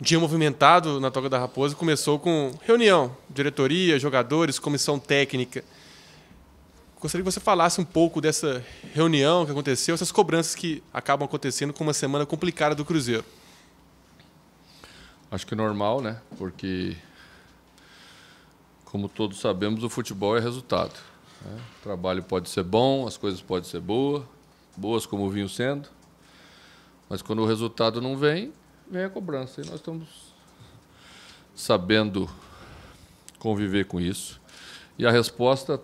dia movimentado na Toca da Raposa começou com reunião, diretoria, jogadores, comissão técnica. Gostaria que você falasse um pouco dessa reunião que aconteceu, essas cobranças que acabam acontecendo com uma semana complicada do Cruzeiro. Acho que é normal, né? Porque, como todos sabemos, o futebol é resultado, né? O trabalho pode ser bom, as coisas podem ser boas como vinham sendo, mas quando o resultado não vem, vem a cobrança. E nós estamos sabendo conviver com isso. E a resposta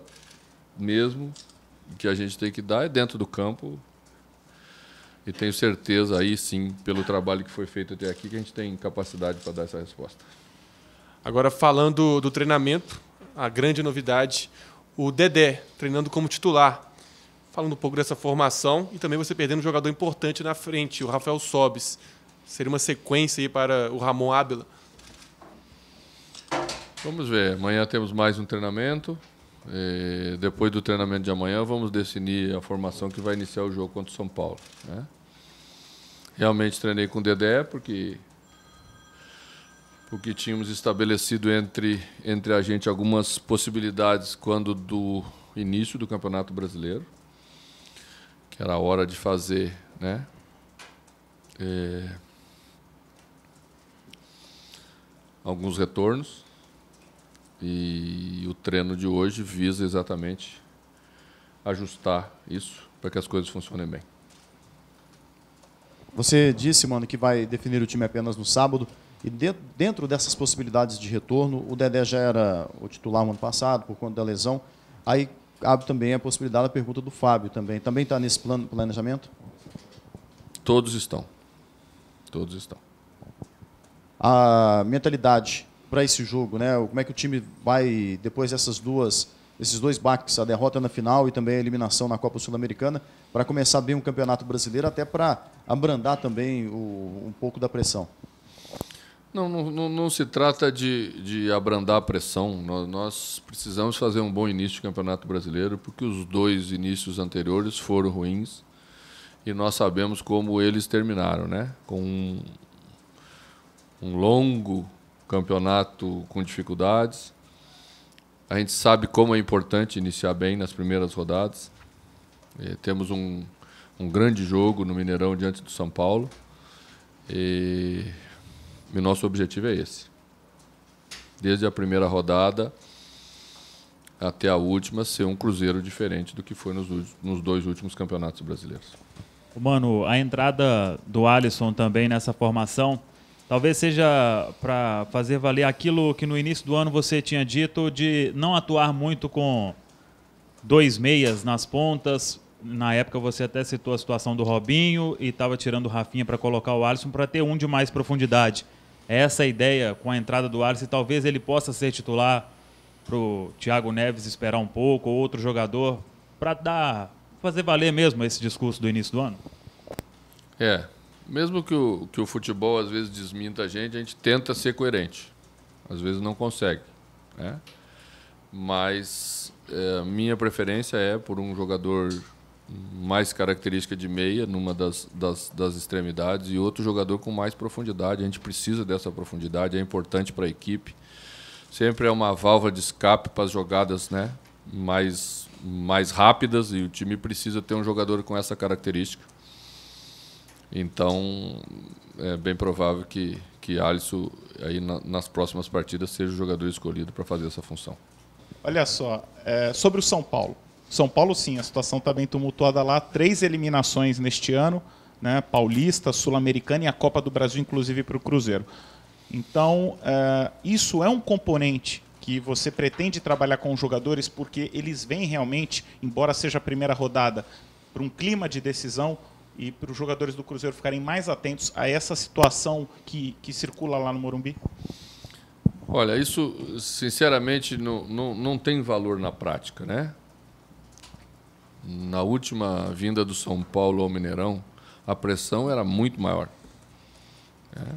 mesmo que a gente tem que dar é dentro do campo. E tenho certeza, aí sim, pelo trabalho que foi feito até aqui, que a gente tem capacidade para dar essa resposta. Agora, falando do treinamento, a grande novidade, o Dedé treinando como titular. Falando um pouco dessa formação e também você perdendo um jogador importante na frente, o Rafael Sobis. Seria uma sequência aí para o Ramon Ábila? Vamos ver. Amanhã temos mais um treinamento. Depois do treinamento de amanhã, vamos definir a formação que vai iniciar o jogo contra o São Paulo, né? Realmente treinei com o Dedé porque tínhamos estabelecido entre a gente algumas possibilidades quando do início do Campeonato Brasileiro, que era a hora de fazer, né, alguns retornos. E o treino de hoje visa exatamente ajustar isso para que as coisas funcionem bem. Você disse, mano, que vai definir o time apenas no sábado. E dentro dessas possibilidades de retorno, o Dedé já era o titular no ano passado, por conta da lesão. Aí abre também a possibilidade da pergunta do Fábio também. Também está nesse planejamento? Todos estão. Todos estão. A mentalidade para esse jogo, né? Como é que o time vai, depois desses dois baques, a derrota na final e também a eliminação na Copa Sul-Americana, para começar bem o Campeonato Brasileiro, até para abrandar também um pouco da pressão? Não se trata de abrandar a pressão. Nós precisamos fazer um bom início de Campeonato Brasileiro, porque os dois inícios anteriores foram ruins e nós sabemos como eles terminaram, né? Com um longo campeonato com dificuldades. A gente sabe como é importante iniciar bem nas primeiras rodadas. Temos um grande jogo no Mineirão diante do São Paulo. E o nosso objetivo é esse. Desde a primeira rodada até a última, ser um Cruzeiro diferente do que foi nos dois últimos campeonatos brasileiros. Mano, a entrada do Alisson também nessa formação talvez seja para fazer valer aquilo que no início do ano você tinha dito de não atuar muito com dois meias nas pontas. Na época você até citou a situação do Robinho e estava tirando o Rafinha para colocar o Alisson para ter um de mais profundidade. Essa ideia com a entrada do Alisson, talvez ele possa ser titular para o Thiago Neves esperar um pouco, ou outro jogador, para fazer valer mesmo esse discurso do início do ano? Mesmo que o futebol às vezes desminta a gente tenta ser coerente. Às vezes não consegue, né? Mas minha preferência é por um jogador mais característica de meia, numa das extremidades, e outro jogador com mais profundidade. A gente precisa dessa profundidade, é importante para a equipe. Sempre é uma válvula de escape para as jogadas, né, mais rápidas, e o time precisa ter um jogador com essa característica. Então, é bem provável que Alisson, aí nas próximas partidas, seja o jogador escolhido para fazer essa função. Olha só, sobre o São Paulo. São Paulo, sim, a situação está bem tumultuada lá. 3 eliminações neste ano, né? Paulista, Sul-Americana e a Copa do Brasil, inclusive, para o Cruzeiro. Então, isso é um componente que você pretende trabalhar com os jogadores, porque eles vêm realmente, embora seja a primeira rodada, para um clima de decisão e para os jogadores do Cruzeiro ficarem mais atentos a essa situação que circula lá no Morumbi? Olha, isso, sinceramente, não tem valor na prática, né? Na última vinda do São Paulo ao Mineirão, a pressão era muito maior, né?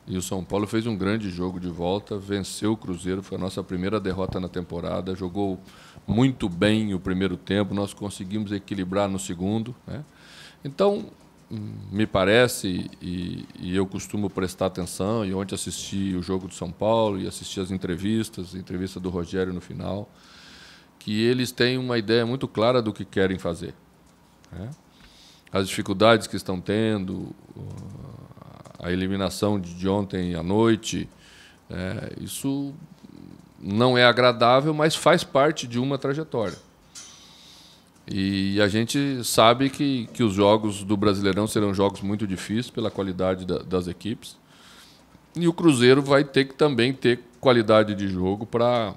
E o São Paulo fez um grande jogo de volta, venceu o Cruzeiro, foi a nossa primeira derrota na temporada, jogou muito bem o primeiro tempo, nós conseguimos equilibrar no segundo, né? Então, me parece, e eu costumo prestar atenção, e ontem assisti o jogo do São Paulo e assisti as entrevistas, a entrevista do Rogério no final, que eles têm uma ideia muito clara do que querem fazer, né? As dificuldades que estão tendo, a eliminação de ontem à noite, isso não é agradável, mas faz parte de uma trajetória. E a gente sabe que os jogos do Brasileirão serão jogos muito difíceis pela qualidade das equipes. E o Cruzeiro vai ter que também ter qualidade de jogo para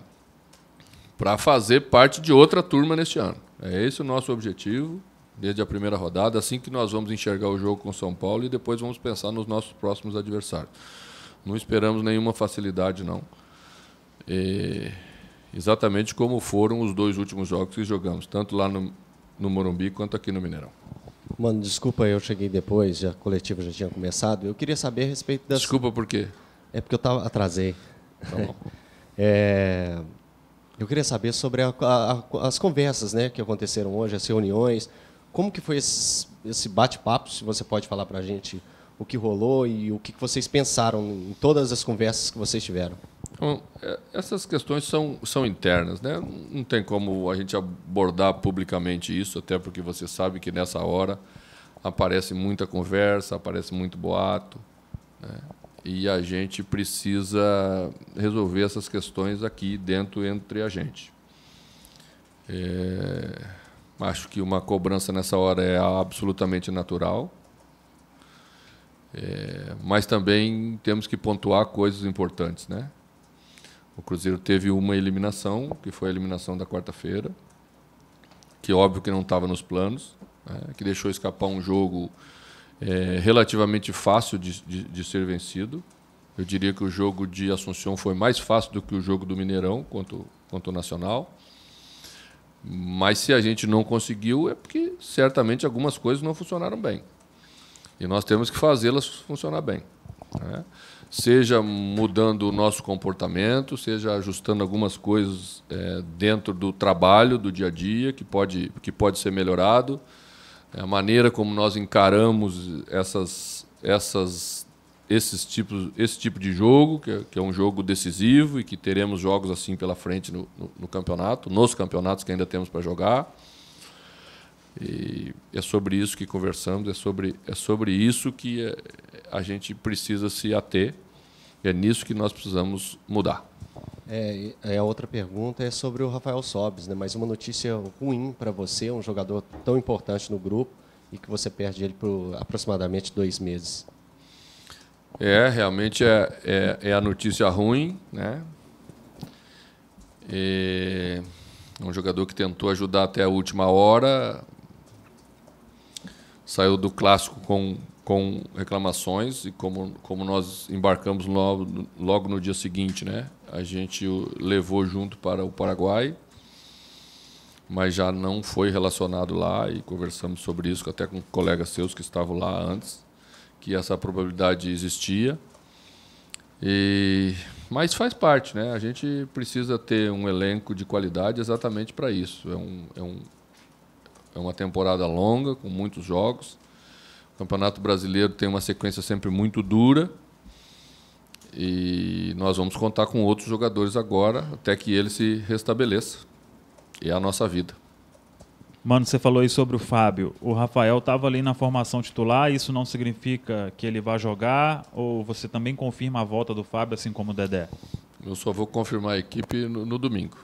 fazer parte de outra turma neste ano. É esse o nosso objetivo, desde a primeira rodada, assim que nós vamos enxergar o jogo com o São Paulo e depois vamos pensar nos nossos próximos adversários. Não esperamos nenhuma facilidade, não. Exatamente como foram os 2 últimos jogos que jogamos, tanto lá no Morumbi quanto aqui no Mineirão. Mano, desculpa, eu cheguei depois, a coletiva já tinha começado. Eu queria saber a respeito das... Desculpa por quê? É porque eu atrasei. Tá bom. Eu queria saber sobre as conversas, né, que aconteceram hoje, as reuniões. Como que foi esse bate-papo, se você pode falar para a gente o que rolou e o que vocês pensaram em todas as conversas que vocês tiveram? Bom, essas questões são internas, né? Não tem como a gente abordar publicamente isso, até porque você sabe que nessa hora aparece muita conversa, aparece muito boato, né? E a gente precisa resolver essas questões aqui dentro entre a gente. Acho que uma cobrança nessa hora é absolutamente natural, mas também temos que pontuar coisas importantes, né? O Cruzeiro teve uma eliminação, que foi a eliminação da quarta-feira, que óbvio que não estava nos planos, né? Que deixou escapar um jogo relativamente fácil de ser vencido. Eu diria que o jogo de Assunção foi mais fácil do que o jogo do Mineirão quanto o Nacional. Mas se a gente não conseguiu, é porque certamente algumas coisas não funcionaram bem. E nós temos que fazê-las funcionar bem, né? Seja mudando o nosso comportamento, seja ajustando algumas coisas dentro do trabalho, do dia a dia, que pode ser melhorado. A maneira como nós encaramos esse tipo de jogo, que é um jogo decisivo e que teremos jogos assim pela frente no campeonato, nos campeonatos que ainda temos para jogar. E é sobre isso que conversamos, é sobre isso que a gente precisa se ater, é nisso que nós precisamos mudar. A outra pergunta é sobre o Rafael Sobis, né? Mais uma notícia ruim para você, um jogador tão importante no grupo e que você perde ele por aproximadamente 2 meses. Realmente é a notícia ruim, né? É um jogador que tentou ajudar até a última hora, saiu do clássico com reclamações e como nós embarcamos logo no dia seguinte, né? A gente o levou junto para o Paraguai, mas já não foi relacionado lá e conversamos sobre isso até com colegas seus que estavam lá antes, que essa probabilidade existia. Mas faz parte, né? A gente precisa ter um elenco de qualidade exatamente para isso. É uma temporada longa, com muitos jogos. O Campeonato Brasileiro tem uma sequência sempre muito dura. E nós vamos contar com outros jogadores agora, até que ele se restabeleça. E é a nossa vida. Mano, você falou aí sobre o Fábio. O Rafael estava ali na formação titular, isso não significa que ele vai jogar? Ou você também confirma a volta do Fábio, assim como o Dedé? Eu só vou confirmar a equipe no domingo.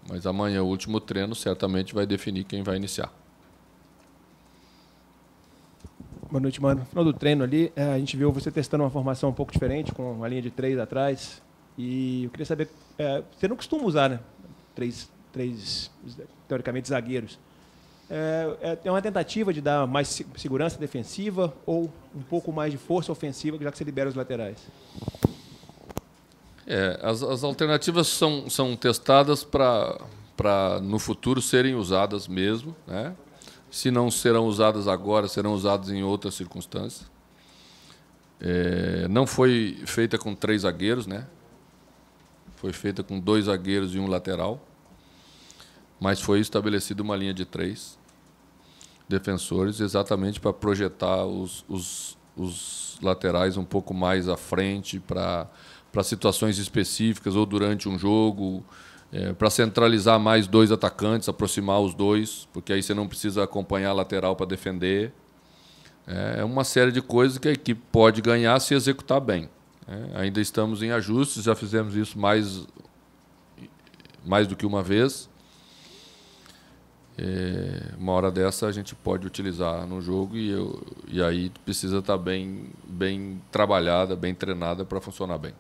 Mas amanhã, o último treino, certamente vai definir quem vai iniciar. Boa noite, mano. No final do treino ali, a gente viu você testando uma formação um pouco diferente, com uma linha de 3 atrás. E eu queria saber, você não costuma usar, né? Três teoricamente, zagueiros. É uma tentativa de dar mais segurança defensiva ou um pouco mais de força ofensiva, já que você libera os laterais? As alternativas são testadas para, no futuro, serem usadas mesmo, né? Se não serão usadas agora, serão usadas em outras circunstâncias. Não foi feita com 3 zagueiros, né? Foi feita com 2 zagueiros e um lateral. Mas foi estabelecida uma linha de 3. defensores, exatamente para projetar os laterais um pouco mais à frente para situações específicas ou durante um jogo, para centralizar mais 2 atacantes, aproximar os 2, porque aí você não precisa acompanhar a lateral para defender. É uma série de coisas que a equipe pode ganhar se executar bem. Ainda estamos em ajustes, já fizemos isso mais do que uma vez. Uma hora dessa a gente pode utilizar no jogo e aí precisa estar bem trabalhada, bem treinada para funcionar bem.